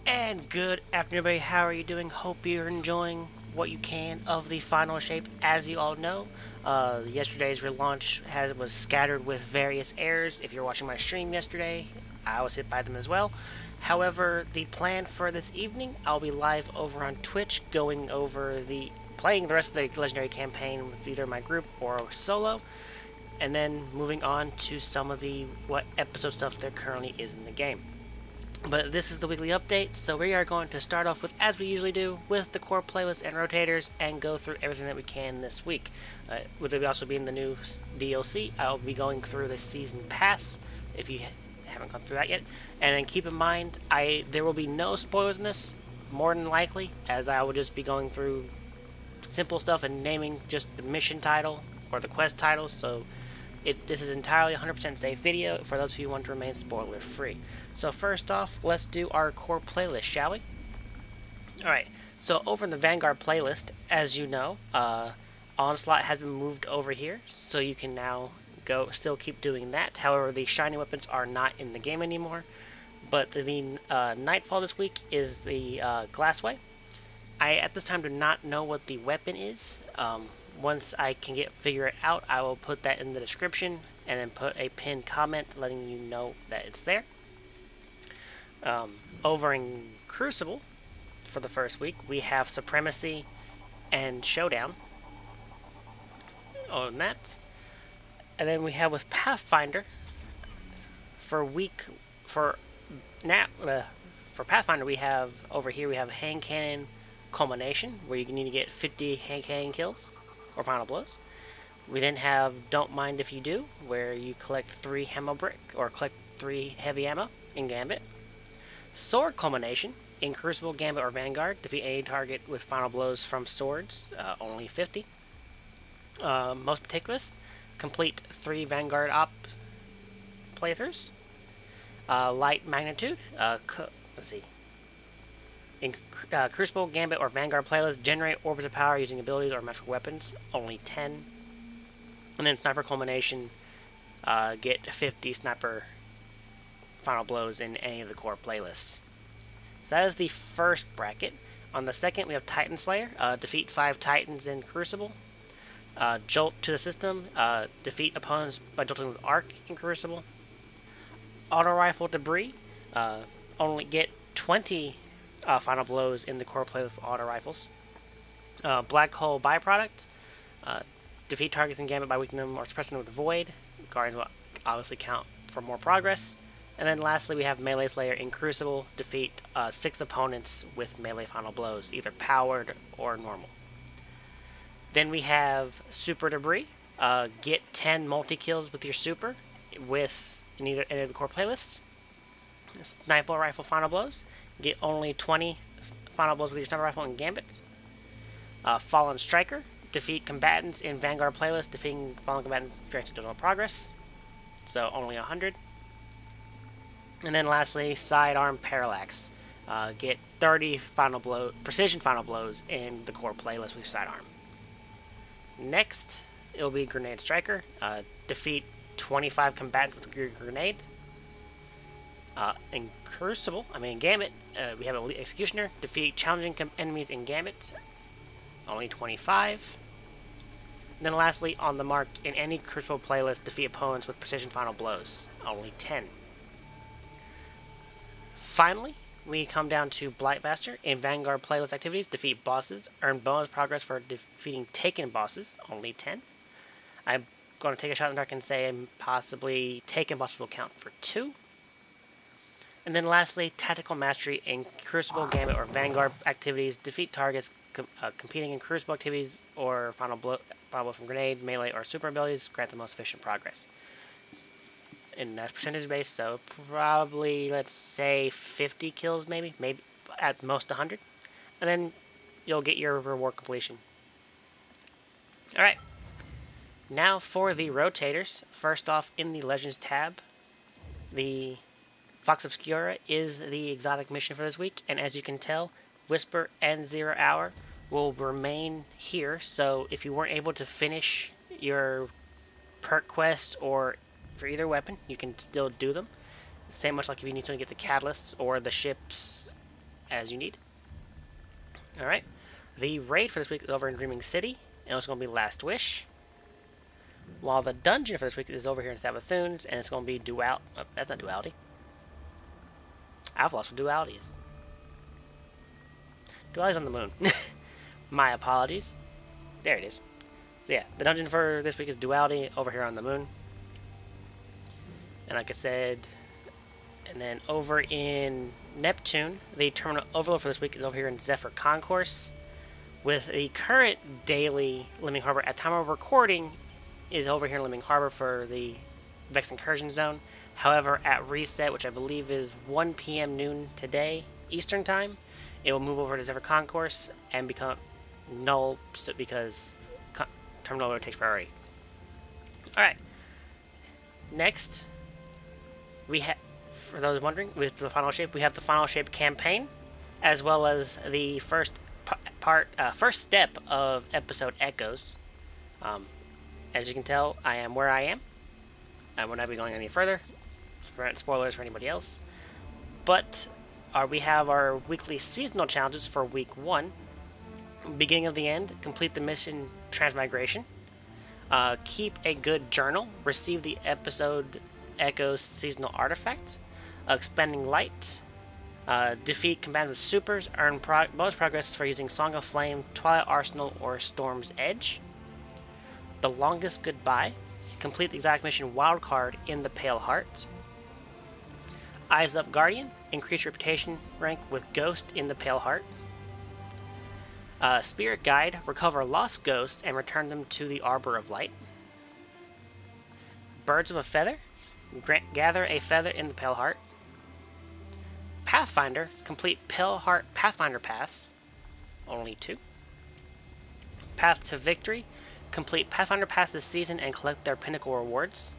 And good afternoon, everybody. How are you doing? Hope you're enjoying what you can of the final shape. As you all know, yesterday's relaunch was scattered with various errors. If you're watching my stream yesterday, I was hit by them as well. However, the plan for this evening, I'll be live over on Twitch, going over playing the rest of the legendary campaign with either my group or solo, and then moving on to some of the what episode stuff there currently is in the game. But this is the weekly update, so we are going to start off with, as we usually do, with the core playlist and rotators, and go through everything that we can this week. With it also being the new DLC, I'll be going through the season pass, if you haven't gone through that yet. And then keep in mind, there will be no spoilers in this, more than likely, as I will just be going through simple stuff and naming just the mission title or the quest titles, so this is entirely 100% safe video for those who want to remain spoiler free. So first off, let's do our core playlist, shall we? Alright, so over in the Vanguard playlist, as you know, Onslaught has been moved over here, so you can now still keep doing that. However, the shiny weapons are not in the game anymore. But the Nightfall this week is the Glassway. I, at this time, do not know what the weapon is. Once I can figure it out, I will put that in the description and then put a pinned comment letting you know that it's there. Over in Crucible, for the first week, we have Supremacy and Showdown on that. And then we have with Pathfinder, for Pathfinder we have, over here we have Hand Cannon Culmination, where you need to get 50 hand cannon kills, or final blows. We then have Don't Mind If You Do, where you collect 3 ammo brick, or collect 3 heavy ammo in Gambit. Sword Culmination, in Crucible, Gambit, or Vanguard, defeat any target with final blows from swords, only 50. Most Meticulous, complete 3 Vanguard op playthroughs. Light Magnitude, let's see. In Crucible, Gambit, or Vanguard playlist, generate orbs of power using abilities or magical weapons, only 10. And then Sniper Culmination, get 50 Sniper final blows in any of the core playlists. So that is the first bracket. On the second, we have Titan Slayer, defeat 5 Titans in Crucible. Jolt to the system, defeat opponents by jolting with Arc in Crucible. Auto Rifle Debris, only get 20 final blows in the core playlist with auto rifles. Black Hole Byproduct, defeat targets in Gambit by weakening them or suppressing them with Void. Guardians will obviously count for more progress. And then lastly, we have Melee Slayer in Crucible, defeat 6 opponents with melee final blows, either powered or normal. Then we have Super Debris, get 10 multi-kills with your super in either any of the core playlists. Sniper Rifle final blows, get only 20 final blows with your Sniper Rifle in Gambit. Fallen Striker, defeat combatants in Vanguard playlist, defeating fallen combatants grants additional progress, so only 100. And then lastly, Sidearm Parallax, get 30 precision final blows in the core playlist with Sidearm. Next, it will be Grenade Striker, defeat 25 combatants with your grenade. In Gambit, we have Elite Executioner, defeat challenging enemies in Gambit, only 25. And then lastly, On the Mark, in any Crucible playlist, defeat opponents with precision final blows, only 10. Finally, we come down to Blightmaster. In Vanguard playlist activities, defeat bosses, earn bonus progress for defeating taken bosses, only 10. I'm going to take a shot in the dark and say possibly taken bosses will count for 2. And then lastly, Tactical Mastery. In Crucible, Gambit, or Vanguard activities, defeat targets competing in Crucible activities or final blow from grenade, melee, or super abilities, grant the most efficient progress. And that's percentage based, so probably, let's say, 50 kills maybe at most 100. And then you'll get your reward completion. Alright, now for the rotators. First off, in the Legends tab, the Vox Obscura is the exotic mission for this week, and as you can tell, Whisper and 0 Hour will remain here, so if you weren't able to finish your perk quest or for either weapon, you can still do them. Same much like if you need to get the catalysts or the ships as you need. Alright. The raid for this week is over in Dreaming City, and it's going to be Last Wish. While the dungeon for this week is over here in Sabathoons, and it's going to be Dual... Oh, that's not Duality. I've lost what Duality is. Duality's on the moon. My apologies. There it is. So yeah, the dungeon for this week is Duality over here on the moon. And like I said... And then over in Neptune, the terminal overload for this week is over here in Zephyr Concourse. With the current daily Lemming Harbor at time of recording is over here in Lemming Harbor for the Vex Incursion Zone. However, at reset, which I believe is 1 p.m. noon today, Eastern Time, it will move over to Zephyr Concourse and become null because terminal overload takes priority. Alright. Next, we have... For those wondering, with the Final Shape, we have the Final Shape campaign, as well as the first step of episode Echoes. As you can tell, I am where I am. I will not be going any further. Spoilers for anybody else. But we have our weekly seasonal challenges for week 1. Beginning of the end, complete the mission Transmigration. Keep a good journal. Receive the episode Echoes seasonal artifact. Expending Light. Defeat combatant supers. Earn bonus progress for using Song of Flame, Twilight Arsenal, or Storm's Edge. The Longest Goodbye. Complete the exact mission Wildcard in the Pale Heart. Eyes Up Guardian. Increase reputation rank with Ghost in the Pale Heart. Spirit Guide. Recover lost ghosts and return them to the Arbor of Light. Birds of a Feather. Gather a feather in the Pale Heart. Pathfinder. Complete Pale Heart Pathfinder paths. Only 2. Path to Victory. Complete Pathfinder paths this season and collect their pinnacle rewards.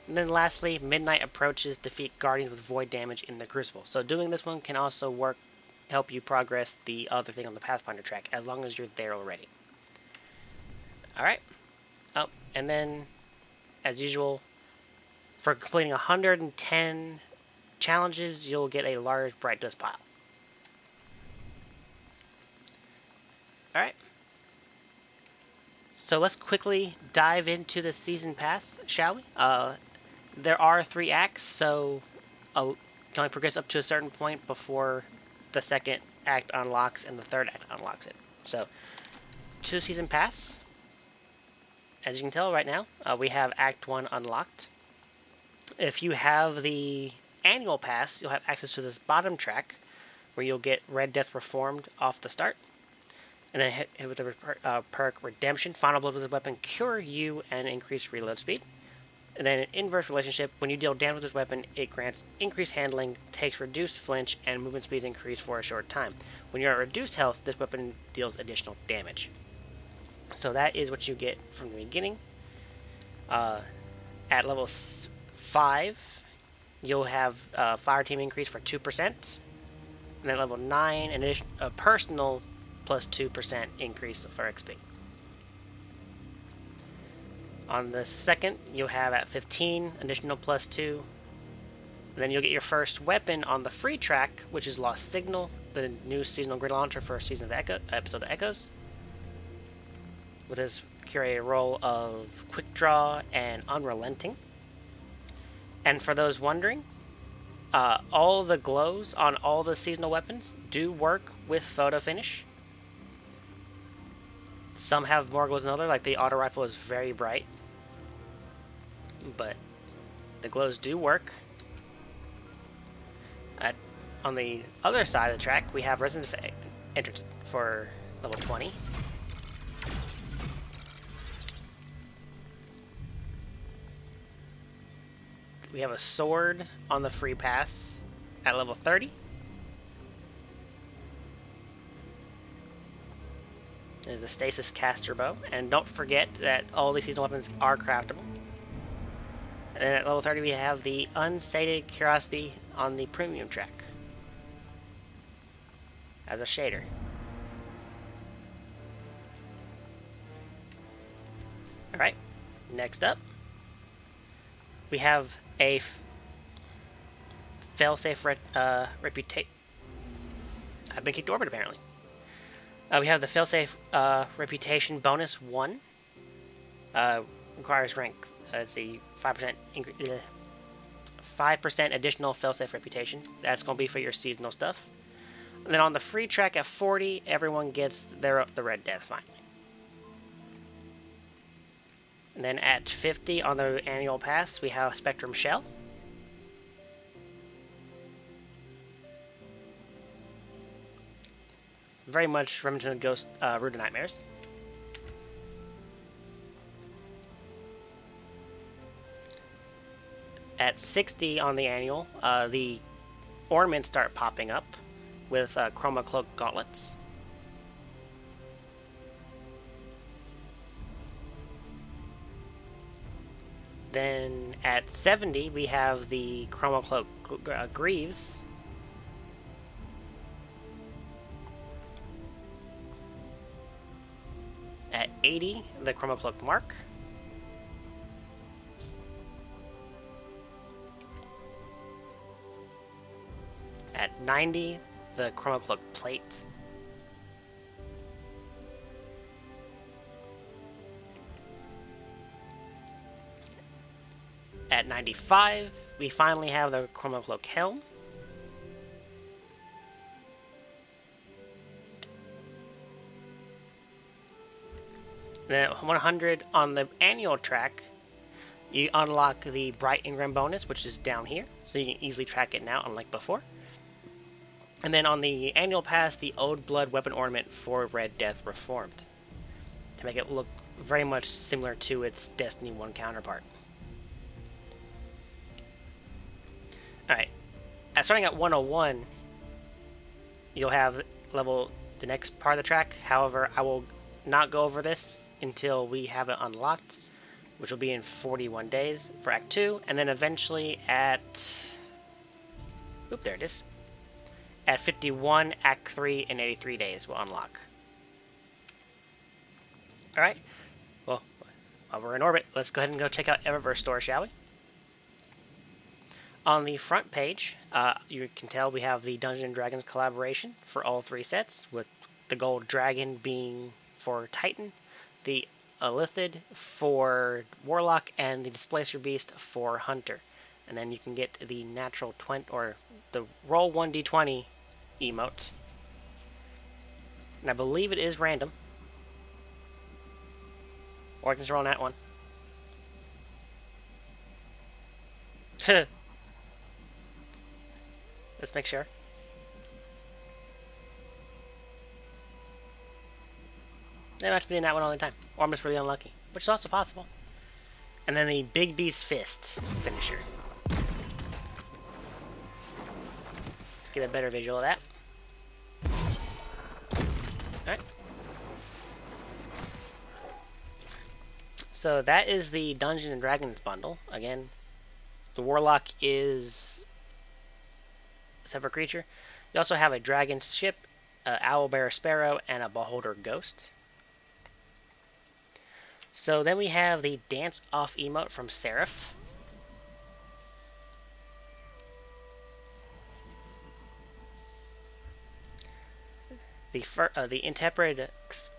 And then lastly, Midnight Approaches. Defeat Guardians with void damage in the Crucible. So doing this one can also help you progress the other thing on the Pathfinder track, as long as you're there already. Alright. Oh, and then, as usual, for completing 110 challenges, you'll get a large bright dust pile. Alright. So let's quickly dive into the season pass, shall we? There are 3 acts, so you can only progress up to a certain point before the second act unlocks and the third act unlocks it. So, to the season pass, as you can tell right now, we have Act 1 unlocked. If you have the annual pass, you'll have access to this bottom track, where you'll get Red Death Reformed off the start. And then hit with the perk Redemption. Final Blow with this weapon cure you and increase reload speed. And then an inverse relationship. When you deal damage with this weapon, it grants increased handling, takes reduced flinch, and movement speeds increase for a short time. When you're at reduced health, this weapon deals additional damage. So that is what you get from the beginning. At level 5, you'll have Fire Team increase for 2%. And then level 9, a personal plus 2% increase for XP. On the second, you'll have at 15, additional plus 2. And then you'll get your first weapon on the free track, which is Lost Signal, the new seasonal grid launcher for season of episode of Echoes. With his curated role of Quick Draw and Unrelenting. And for those wondering, all the glows on all the seasonal weapons do work with Photo Finish. Some have more glows than others, like the auto rifle is very bright. But the glows do work. On the other side of the track, we have Residence Entrance for level 20. We have a sword on the free pass at level 30. There's a Stasis Caster Bow. And don't forget that all these seasonal weapons are craftable. And then at level 30 we have the Unsated Curiosity on the premium track. As a shader. Alright, next up we have failsafe reputation. I've been kicked to orbit apparently. We have the failsafe reputation bonus 1. Requires rank. Let's see, 5% additional failsafe reputation. That's going to be for your seasonal stuff. And then on the free track at 40, everyone gets the Red Death finally. And then at 50 on the annual pass, we have Spectrum Shell. Very much reminiscent of Ghost Root of Nightmares. At 60 on the annual, the ornaments start popping up with Chroma Cloak gauntlets. Then at 70, we have the Chroma Cloak Greaves. At 80, the Chroma Cloak Mark. At 90, the Chroma Cloak Plate. At 95, we finally have the Chroma Cloak Helm. Then at 100 on the annual track, you unlock the Bright Ingram bonus, which is down here, so you can easily track it now, unlike before. And then on the annual pass, the Old Blood weapon ornament for Red Death Reformed, to make it look very much similar to its Destiny 1 counterpart. Alright, starting at 101, you'll have the next part of the track. However, I will not go over this until we have it unlocked, which will be in 41 days for Act 2, and then eventually at... Oop, there it is. At 51, Act 3 in 83 days will unlock. Alright, well, while we're in orbit, let's go ahead and go check out Eververse store, shall we? On the front page, you can tell we have the Dungeons & Dragons collaboration for all 3 sets, with the gold dragon being for Titan, the ℕ𝕚𝕚𝕚 for Warlock, and the Displacer Beast for Hunter. And then you can get the natural 20, or the roll 1d20 emote. And I believe it is random. Or I can just roll on that one. Let's make sure. They might be in that one all the time. Or I'm just really unlucky. Which is also possible. And then the Big Beast Fist finisher. Let's get a better visual of that. Alright. So that is the Dungeons & Dragons bundle. Again, the Warlock is a separate creature. You also have a dragon ship, an Owlbearer Sparrow, and a Beholder Ghost. So then we have the Dance Off emote from Seraph. The Intrepid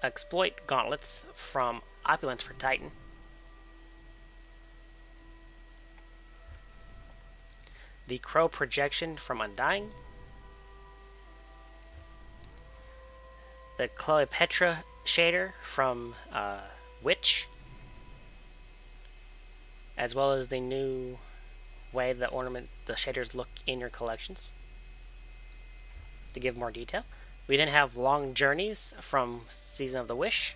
Exploit Gauntlets from Opulence for Titan. The Crow Projection from Undying. The Cleopatra Shader from Witch, as well as the new way the shaders look in your collections, to give more detail. We then have Long Journeys from Season of the Wish.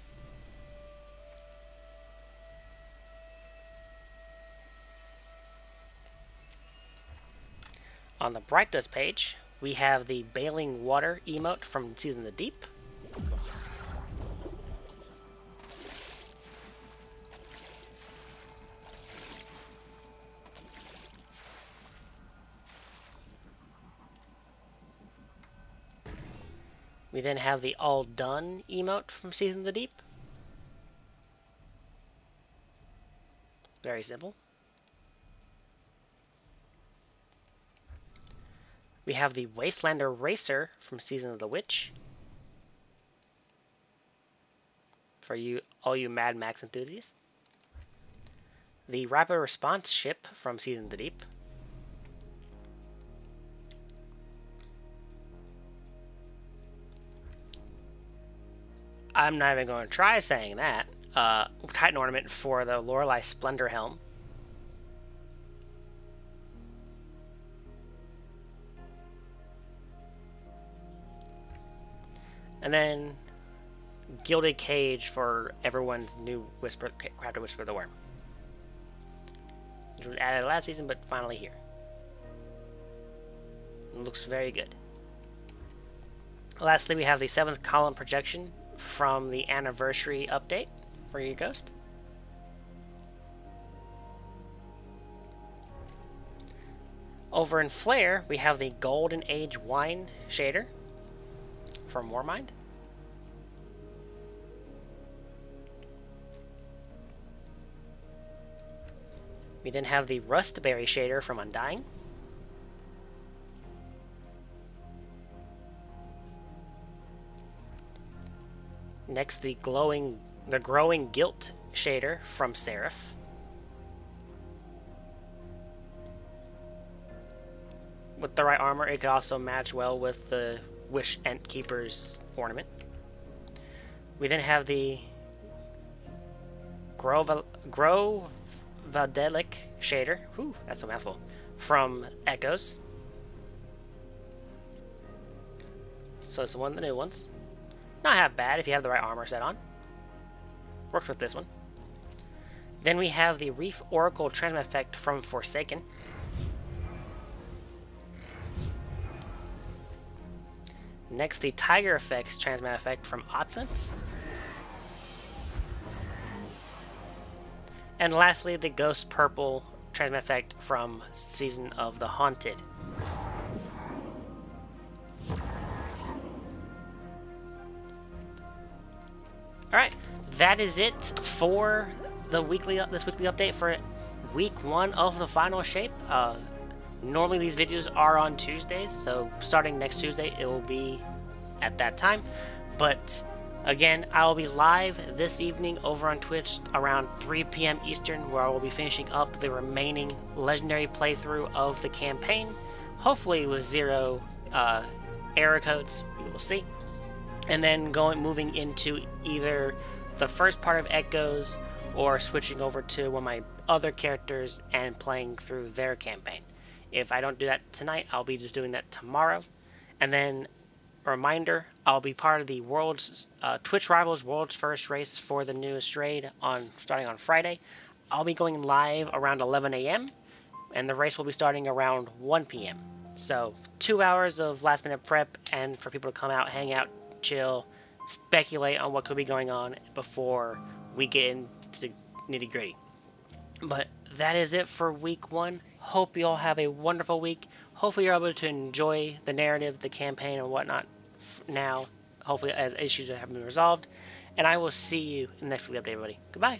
On the Bright Dust page, we have the Bailing Water emote from Season of the Deep. We then have the All Done emote from Season of the Deep. Very simple. We have the Wastelander Racer from Season of the Witch. For you, all you Mad Max enthusiasts. The Rapid Response Ship from Season of the Deep. I'm not even going to try saying that. Titan Ornament for the Lorelei Splendor Helm. And then Gilded Cage for everyone's new Crafted Whisper of the Worm. Which was added last season, but finally here. It looks very good. Lastly, we have the 7th column projection from the anniversary update for your Ghost. Over in Flare, we have the Golden Age Wine shader from Warmind. We then have the Rustberry shader from Undying. Next, the Growing Guilt shader from Seraph. With the right armor, it could also match well with the Wish Ent Keeper's ornament. We then have the ℕ𝕚𝕚𝕚 shader. Whew, that's a mouthful. From Echoes. So it's one of the new ones. Not half bad if you have the right armor set on. Works with this one. Then we have the Reef Oracle Transmit effect from Forsaken. Next, the Tiger Effects Transmit effect from Opulence. And lastly, the Ghost Purple Transmit effect from Season of the Haunted. Alright, that is it for the this weekly update for week 1 of the final shape. Normally these videos are on Tuesdays, so starting next Tuesday it will be at that time. But again, I will be live this evening over on Twitch around 3 p.m. Eastern, where I will be finishing up the remaining legendary playthrough of the campaign. Hopefully with 0 error codes, we will see. And then moving into either the first part of Echoes or switching over to one of my other characters and playing through their campaign. If I don't do that tonight, I'll be just doing that tomorrow. And then, a reminder, I'll be part of the Twitch Rivals World's First race for the newest raid starting on Friday. I'll be going live around 11 a.m. and the race will be starting around 1 p.m. So 2 hours of last minute prep and for people to come out, hang out, chill, speculate on what could be going on before we get into the nitty gritty. But that is it for week 1. Hope you all have a wonderful week. Hopefully you're able to enjoy the narrative, the campaign, and whatnot now. Hopefully as issues have been resolved. And I will see you in the next weekly update, everybody. Goodbye.